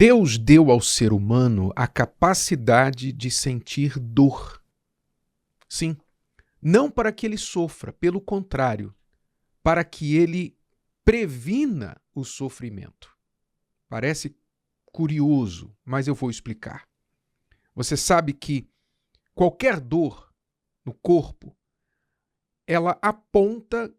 Deus deu ao ser humano a capacidade de sentir dor. Sim, não para que ele sofra, pelo contrário, para que ele previna o sofrimento. Parece curioso, mas eu vou explicar. Você sabe que qualquer dor no corpo, ela aponta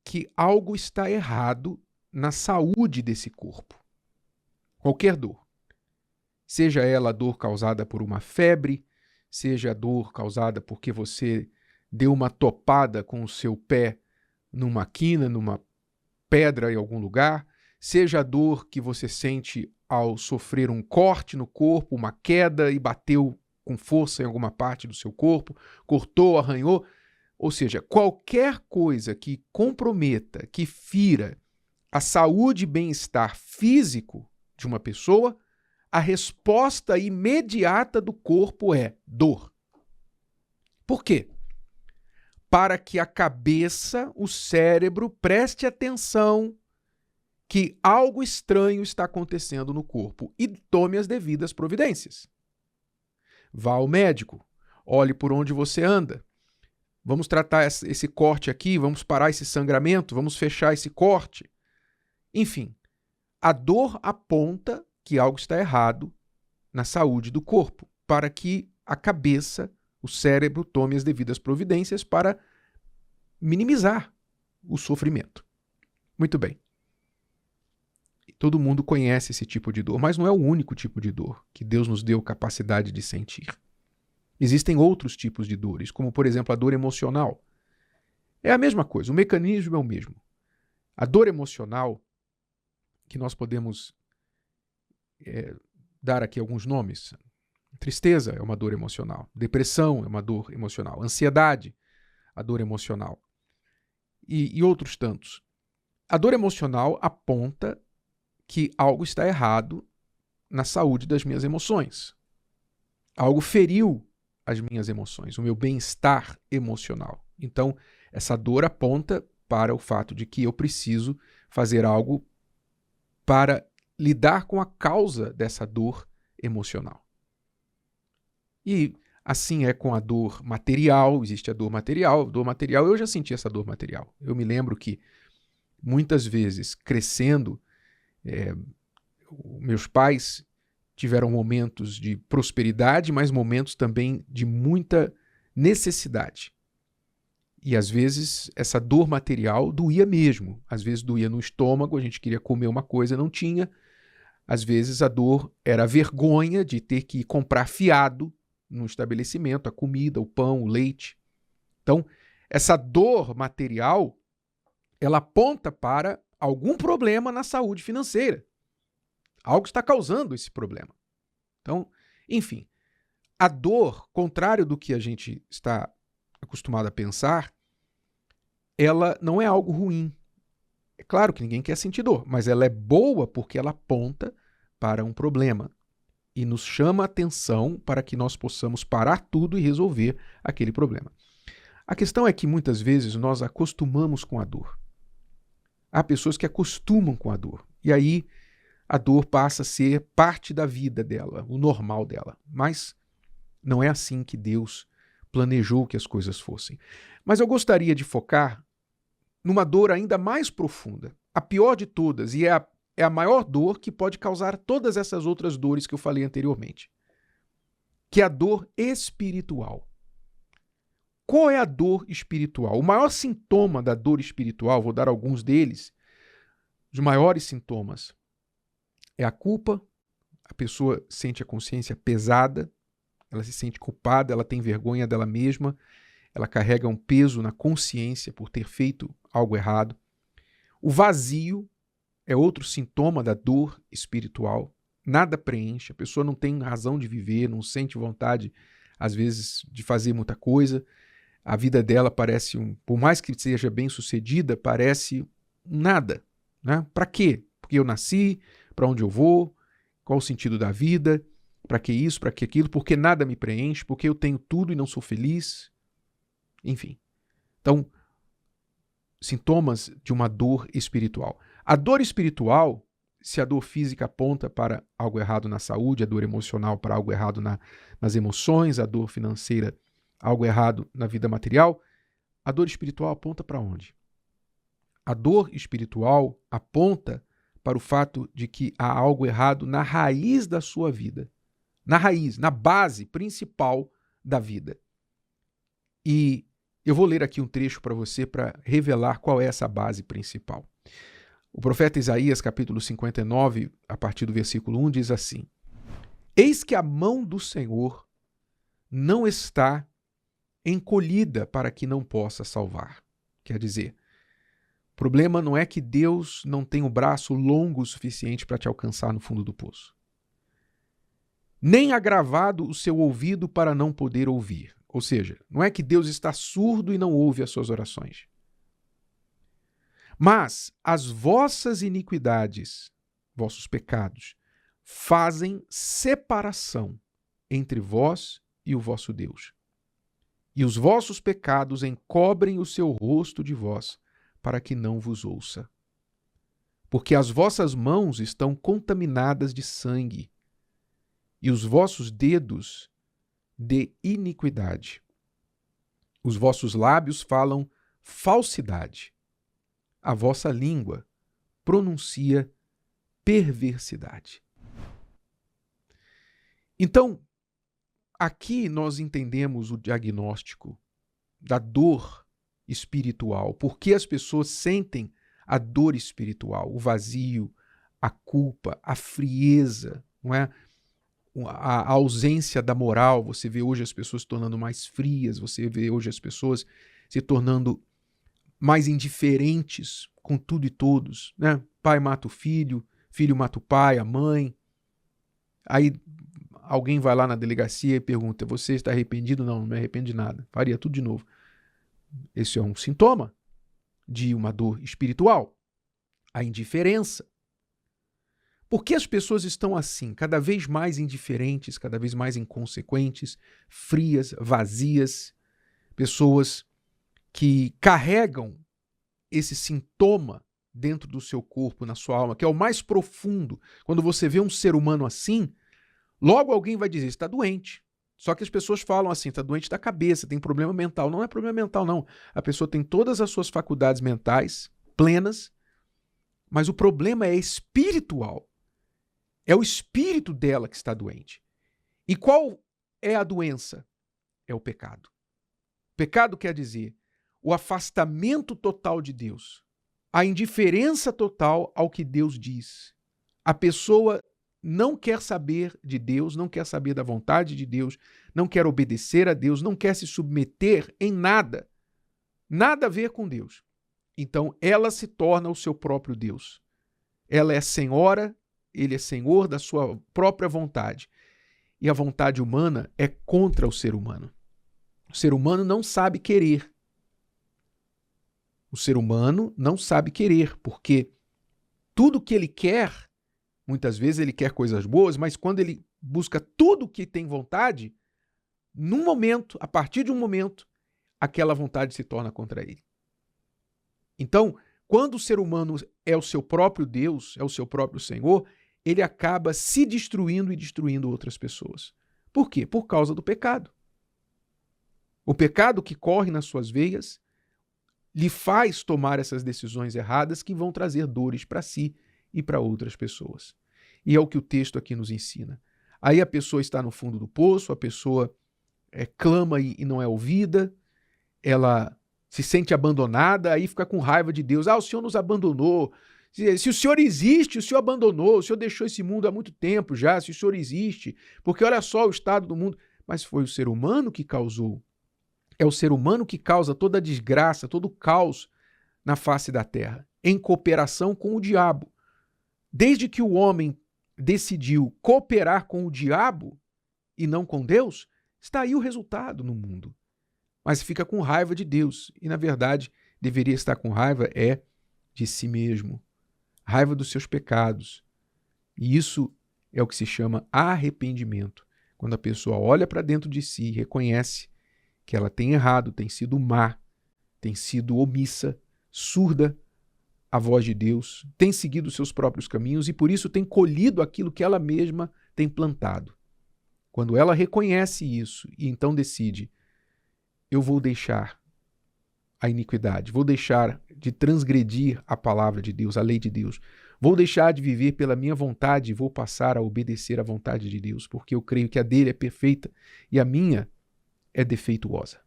que algo está errado na saúde desse corpo. Qualquer dor. Seja ela a dor causada por uma febre, seja a dor causada porque você deu uma topada com o seu pé numa quina, numa pedra em algum lugar, seja a dor que você sente ao sofrer um corte no corpo, uma queda e bateu com força em alguma parte do seu corpo, cortou, arranhou, ou seja, qualquer coisa que comprometa, que fira a saúde e bem-estar físico de uma pessoa, a resposta imediata do corpo é dor. Por quê? Para que a cabeça, o cérebro, preste atenção que algo estranho está acontecendo no corpo e tome as devidas providências. Vá ao médico, olhe por onde você anda. Vamos tratar esse corte aqui, vamos parar esse sangramento, vamos fechar esse corte. Enfim, a dor aponta que algo está errado na saúde do corpo, para que a cabeça, o cérebro, tome as devidas providências para minimizar o sofrimento. Muito bem. Todo mundo conhece esse tipo de dor, mas não é o único tipo de dor que Deus nos deu capacidade de sentir. Existem outros tipos de dores, como, por exemplo, a dor emocional. É a mesma coisa, o mecanismo é o mesmo. A dor emocional, que nós podemos dar aqui alguns nomes. Tristeza é uma dor emocional. Depressão é uma dor emocional. Ansiedade, a dor emocional. E outros tantos. A dor emocional aponta que algo está errado na saúde das minhas emoções. Algo feriu as minhas emoções, o meu bem-estar emocional. Então, essa dor aponta para o fato de que eu preciso fazer algo para lidar com a causa dessa dor emocional. E assim é com a dor material, existe a dor material. Dor material, eu já senti essa dor material. Eu me lembro que muitas vezes, crescendo, meus pais tiveram momentos de prosperidade, mas momentos também de muita necessidade. E às vezes essa dor material doía mesmo. Às vezes doía no estômago, a gente queria comer uma coisa, não tinha. Às vezes a dor era a vergonha de ter que comprar fiado no estabelecimento, a comida, o pão, o leite. Então, essa dor material, ela aponta para algum problema na saúde financeira. Algo está causando esse problema. Então, enfim, a dor, contrário do que a gente está acostumado a pensar, ela não é algo ruim. É claro que ninguém quer sentir dor, mas ela é boa porque ela aponta para um problema e nos chama a atenção para que nós possamos parar tudo e resolver aquele problema. A questão é que muitas vezes nós acostumamos com a dor. Há pessoas que acostumam com a dor e aí a dor passa a ser parte da vida dela, o normal dela. Mas não é assim que Deus planejou que as coisas fossem. Mas eu gostaria de focar numa dor ainda mais profunda, a pior de todas, e é a maior dor que pode causar todas essas outras dores que eu falei anteriormente, que é a dor espiritual. Qual é a dor espiritual? O maior sintoma da dor espiritual, vou dar alguns deles, os maiores sintomas, é a culpa. A pessoa sente a consciência pesada, ela se sente culpada, ela tem vergonha dela mesma, ela carrega um peso na consciência por ter feito algo errado. O vazio é outro sintoma da dor espiritual. Nada preenche, a pessoa não tem razão de viver, não sente vontade, às vezes, de fazer muita coisa. A vida dela parece, por mais que seja bem sucedida, parece nada. Né? Para quê? Porque eu nasci, para onde eu vou, qual o sentido da vida, para que isso, para que aquilo, porque nada me preenche, porque eu tenho tudo e não sou feliz. Enfim. Então, sintomas de uma dor espiritual. A dor espiritual se a dor física aponta para algo errado na saúde, a dor emocional para algo errado nas emoções, a dor financeira, algo errado na vida material, a dor espiritual aponta para onde? A dor espiritual aponta para o fato de que há algo errado na raiz da sua vida, na raiz, na base principal da vida. E eu vou ler aqui um trecho para você para revelar qual é essa base principal. O profeta Isaías, capítulo 59, a partir do versículo 1, diz assim: Eis que a mão do Senhor não está encolhida para que não possa salvar. Quer dizer, o problema não é que Deus não tem o braço longo o suficiente para te alcançar no fundo do poço. Nem agravado o seu ouvido para não poder ouvir. Ou seja, não é que Deus está surdo e não ouve as suas orações. Mas as vossas iniquidades, vossos pecados, fazem separação entre vós e o vosso Deus. E os vossos pecados encobrem o seu rosto de vós, para que não vos ouça. Porque as vossas mãos estão contaminadas de sangue, e os vossos dedos de iniquidade. Os vossos lábios falam falsidade. A vossa língua pronuncia perversidade. Então, aqui nós entendemos o diagnóstico da dor espiritual, porque as pessoas sentem a dor espiritual, o vazio, a culpa, a frieza, não é? A ausência da moral. Você vê hoje as pessoas se tornando mais frias, você vê hoje as pessoas se tornando mais indiferentes com tudo e todos, né? Pai mata o filho, filho mata o pai, a mãe. Aí alguém vai lá na delegacia e pergunta: você está arrependido? Não, não me arrependo de nada. Faria tudo de novo. Esse é um sintoma de uma dor espiritual. A indiferença. Por que as pessoas estão assim, cada vez mais indiferentes, cada vez mais inconsequentes, frias, vazias, pessoas que carregam esse sintoma dentro do seu corpo, na sua alma, que é o mais profundo. Quando você vê um ser humano assim, logo alguém vai dizer: está doente. Só que as pessoas falam assim: está doente da cabeça, tem problema mental. Não é problema mental, não. A pessoa tem todas as suas faculdades mentais plenas, mas o problema é espiritual. É o espírito dela que está doente. E qual é a doença? É o pecado. Pecado quer dizer o afastamento total de Deus, a indiferença total ao que Deus diz. A pessoa não quer saber de Deus, não quer saber da vontade de Deus, não quer obedecer a Deus, não quer se submeter em nada. Nada a ver com Deus. Então ela se torna o seu próprio Deus. Ela é senhora, ele é senhor da sua própria vontade. E a vontade humana é contra o ser humano. O ser humano não sabe querer. O ser humano não sabe querer, porque tudo que ele quer, muitas vezes ele quer coisas boas, mas quando ele busca tudo que tem vontade, num momento, a partir de um momento, aquela vontade se torna contra ele. Então, quando o ser humano é o seu próprio Deus, é o seu próprio Senhor, ele acaba se destruindo e destruindo outras pessoas. Por quê? Por causa do pecado. O pecado que corre nas suas veias lhe faz tomar essas decisões erradas que vão trazer dores para si e para outras pessoas. E é o que o texto aqui nos ensina. Aí a pessoa está no fundo do poço, a pessoa clama e não é ouvida, ela se sente abandonada, aí fica com raiva de Deus. O Senhor nos abandonou. Se o Senhor existe, o Senhor abandonou, o Senhor deixou esse mundo há muito tempo já, se o Senhor existe, porque olha só o estado do mundo. Mas foi o ser humano que causou. É o ser humano que causa toda a desgraça, todo o caos na face da terra, em cooperação com o diabo. Desde que o homem decidiu cooperar com o diabo e não com Deus, está aí o resultado no mundo. Mas fica com raiva de Deus e, na verdade, deveria estar com raiva de si mesmo. Raiva dos seus pecados. E isso é o que se chama arrependimento. Quando a pessoa olha para dentro de si e reconhece que ela tem errado, tem sido má, tem sido omissa, surda a voz de Deus, tem seguido os seus próprios caminhos e por isso tem colhido aquilo que ela mesma tem plantado. Quando ela reconhece isso e então decide, eu vou deixar a iniquidade, vou deixar de transgredir a palavra de Deus, a lei de Deus, vou deixar de viver pela minha vontade e vou passar a obedecer à vontade de Deus, porque eu creio que a dele é perfeita e a minha é defeituosa.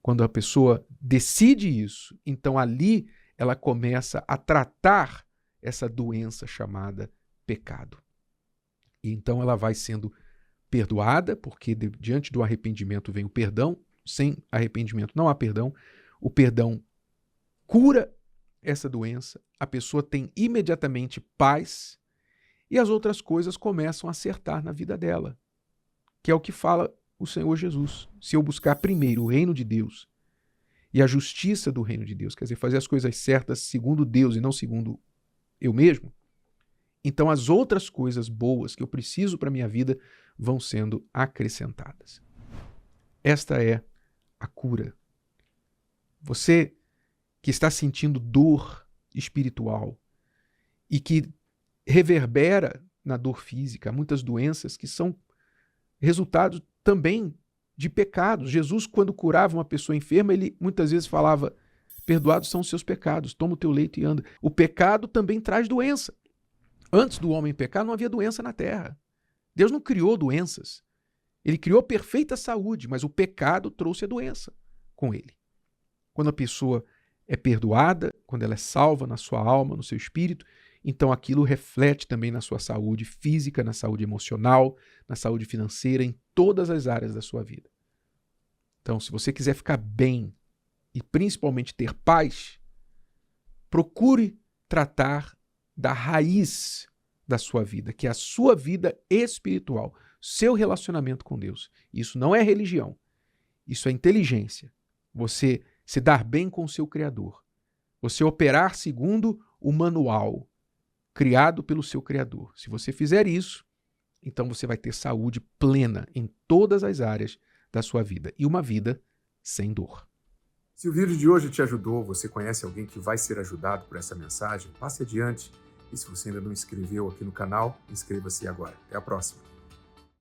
Quando a pessoa decide isso, então ali ela começa a tratar essa doença chamada pecado. E então ela vai sendo perdoada, porque diante do arrependimento vem o perdão, sem arrependimento não há perdão. O perdão cura essa doença, a pessoa tem imediatamente paz e as outras coisas começam a acertar na vida dela, que é o que fala o Senhor Jesus. Se eu buscar primeiro o reino de Deus e a justiça do reino de Deus, quer dizer, fazer as coisas certas segundo Deus e não segundo eu mesmo, então as outras coisas boas que eu preciso para a minha vida vão sendo acrescentadas. Esta é a cura. Você que está sentindo dor espiritual e que reverbera na dor física, muitas doenças que são resultado também de pecados. Jesus, quando curava uma pessoa enferma, ele muitas vezes falava, perdoados são os seus pecados, toma o teu leito e anda. O pecado também traz doença. Antes do homem pecar, não havia doença na terra. Deus não criou doenças. Ele criou perfeita saúde, mas o pecado trouxe a doença com ele. Quando a pessoa é perdoada, quando ela é salva na sua alma, no seu espírito, então aquilo reflete também na sua saúde física, na saúde emocional, na saúde financeira, em todas as áreas da sua vida. Então, se você quiser ficar bem e principalmente ter paz, procure tratar da raiz da sua vida, que é a sua vida espiritual, seu relacionamento com Deus. Isso não é religião, isso é inteligência. Você se dar bem com o seu Criador. Você operar segundo o manual criado pelo seu Criador. Se você fizer isso, então você vai ter saúde plena em todas as áreas da sua vida e uma vida sem dor. Se o vídeo de hoje te ajudou, você conhece alguém que vai ser ajudado por essa mensagem, passe adiante. E se você ainda não inscreveu aqui no canal, inscreva-se agora. Até a próxima.